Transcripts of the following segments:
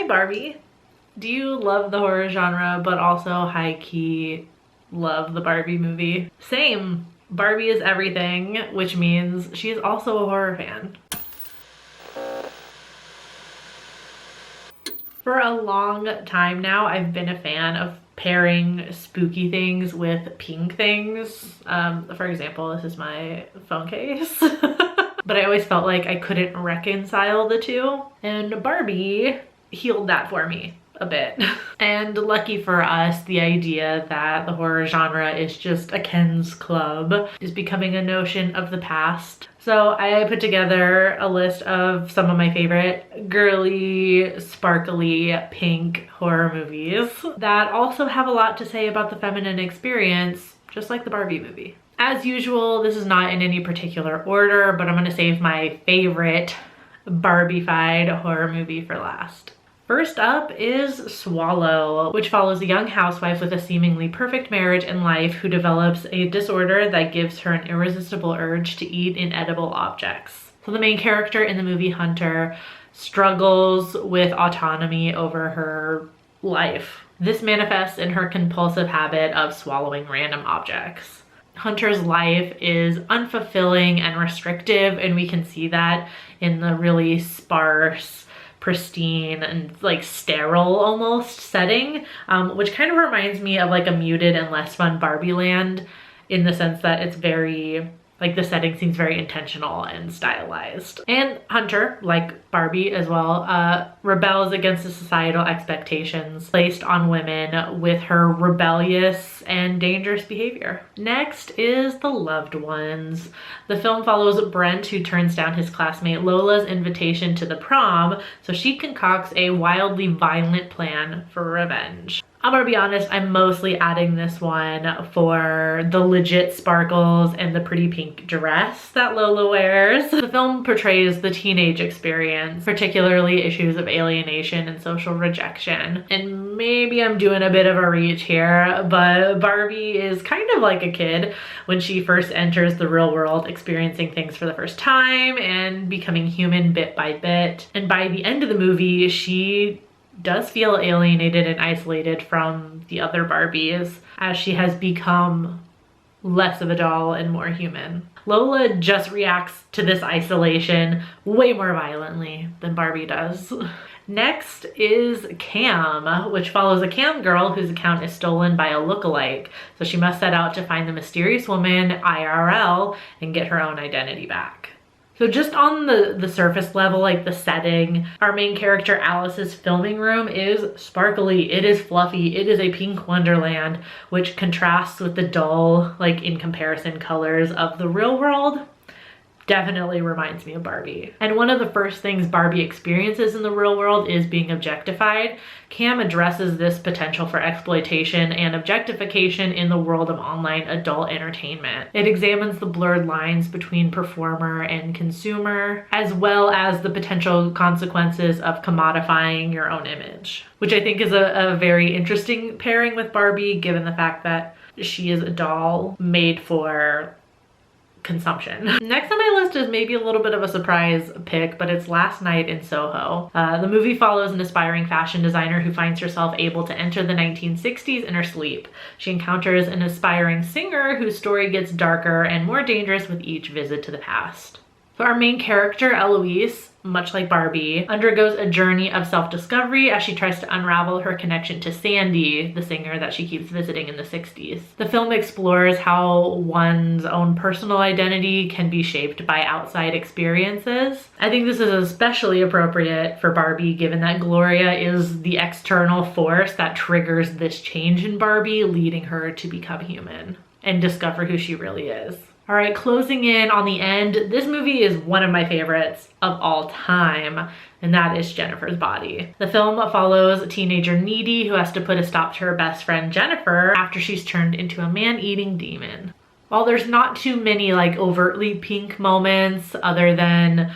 Hi Barbie. Do you love the horror genre but also high-key love the Barbie movie? Same. Barbie is everything, which means she is also a horror fan. For a long time now, I've been a fan of pairing spooky things with pink things. For example, this is my phone case. But I always felt like I couldn't reconcile the two. And Barbie healed that for me a bit. And lucky for us, the idea that the horror genre is just a Ken's club is becoming a notion of the past. So I put together a list of some of my favorite girly, sparkly, pink horror movies that also have a lot to say about the feminine experience, just like the Barbie movie. As usual, this is not in any particular order, but I'm gonna save my favorite Barbie-fied horror movie for last. First up is Swallow, which follows a young housewife with a seemingly perfect marriage and life who develops a disorder that gives her an irresistible urge to eat inedible objects. So the main character in the movie, Hunter, struggles with autonomy over her life. This manifests in her compulsive habit of swallowing random objects. Hunter's life is unfulfilling and restrictive, and we can see that in the really sparse, pristine, and like sterile almost setting, which kind of reminds me of like a muted and less fun Barbie Land, in the sense that it's very, like the setting seems very intentional and stylized. And Hunter, like Barbie as well, rebels against the societal expectations placed on women with her rebellious and dangerous behavior. Next is The Loved Ones. The film follows Brent, who turns down his classmate Lola's invitation to the prom, so she concocts a wildly violent plan for revenge. I'm gonna be honest, I'm mostly adding this one for the legit sparkles and the pretty pink dress that Lola wears. The film portrays the teenage experience, particularly issues of alienation and social rejection. And maybe I'm doing a bit of a reach here, but Barbie is kind of like a kid when she first enters the real world, experiencing things for the first time and becoming human bit by bit. And by the end of the movie, she does feel alienated and isolated from the other Barbies as she has become less of a doll and more human. Lola just reacts to this isolation way more violently than Barbie does. Next is Cam, which follows a cam girl whose account is stolen by a lookalike. So she must set out to find the mysterious woman IRL and get her own identity back. So just on the surface level, like the setting, our main character Alice's filming room is sparkly, it is fluffy, it is a pink wonderland, which contrasts with the dull, like in comparison colors of the real world. Definitely reminds me of Barbie. And one of the first things Barbie experiences in the real world is being objectified. Cam addresses this potential for exploitation and objectification in the world of online adult entertainment. It examines the blurred lines between performer and consumer, as well as the potential consequences of commodifying your own image, which I think is a very interesting pairing with Barbie, given the fact that she is a doll made for consumption. Next on my list is maybe a little bit of a surprise pick, but it's Last Night in Soho. The movie follows an aspiring fashion designer who finds herself able to enter the 1960s in her sleep. She encounters an aspiring singer whose story gets darker and more dangerous with each visit to the past. So our main character, Eloise, much like Barbie, undergoes a journey of self-discovery as she tries to unravel her connection to Sandy, the singer that she keeps visiting in the 60s. The film explores how one's own personal identity can be shaped by outside experiences. I think this is especially appropriate for Barbie, given that Gloria is the external force that triggers this change in Barbie, leading her to become human and discover who she really is. All right, closing in on the end, this movie is one of my favorites of all time, and that is Jennifer's Body. The film follows teenager Needy, who has to put a stop to her best friend Jennifer after she's turned into a man-eating demon. While there's not too many like overtly pink moments other than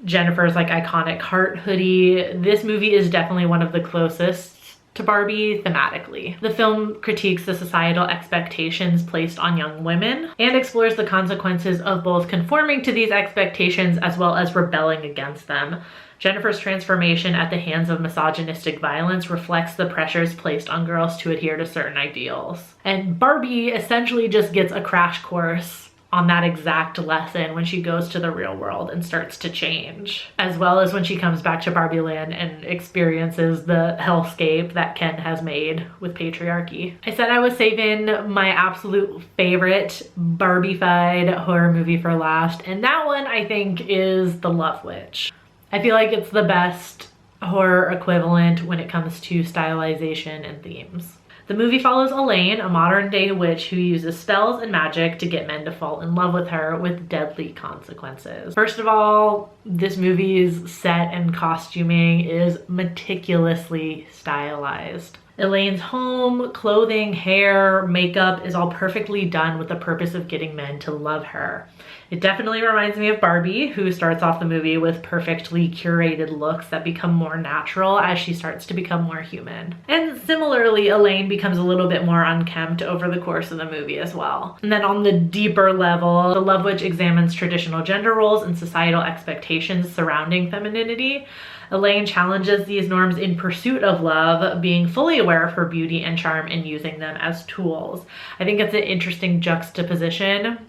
Jennifer's like iconic heart hoodie, this movie is definitely one of the closest to Barbie thematically. The film critiques the societal expectations placed on young women and explores the consequences of both conforming to these expectations as well as rebelling against them, Jennifer's transformation at the hands of misogynistic violence reflects the pressures placed on girls to adhere to certain ideals. And Barbie essentially just gets a crash course on that exact lesson when she goes to the real world and starts to change, as well as when she comes back to Barbie Land and experiences the hellscape that Ken has made with patriarchy. I said I was saving my absolute favorite Barbie-fied horror movie for last, and that one I think is The Love Witch. I feel like it's the best horror equivalent when it comes to stylization and themes. The movie follows Elaine, a modern-day witch who uses spells and magic to get men to fall in love with her with deadly consequences. First of all, this movie's set and costuming is meticulously stylized. Elaine's home, clothing, hair, makeup is all perfectly done with the purpose of getting men to love her. It definitely reminds me of Barbie, who starts off the movie with perfectly curated looks that become more natural as she starts to become more human. And similarly, Elaine becomes a little bit more unkempt over the course of the movie as well. And then on the deeper level, The Love Witch examines traditional gender roles and societal expectations surrounding femininity. Elaine challenges these norms in pursuit of love, being fully aware of her beauty and charm and using them as tools. I think it's an interesting juxtaposition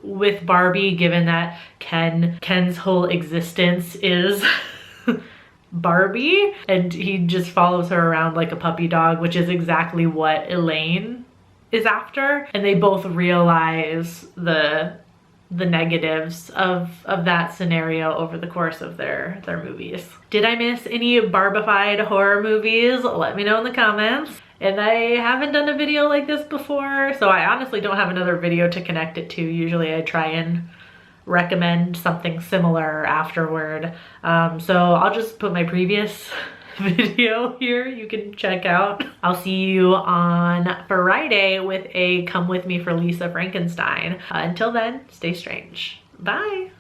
with Barbie, given that Ken's whole existence is Barbie, and he just follows her around like a puppy dog, which is exactly what Elaine is after. And they both realize the negatives of that scenario over the course of their movies. Did I miss any Barbified horror movies? Let me know in the comments. And I haven't done a video like this before, so I honestly don't have another video to connect it to. Usually I try and recommend something similar afterward. So I'll just put my previous video here you can check out. I'll see you on Friday with a Come With Me for Lisa Frankenstein. Until then, stay strange. Bye.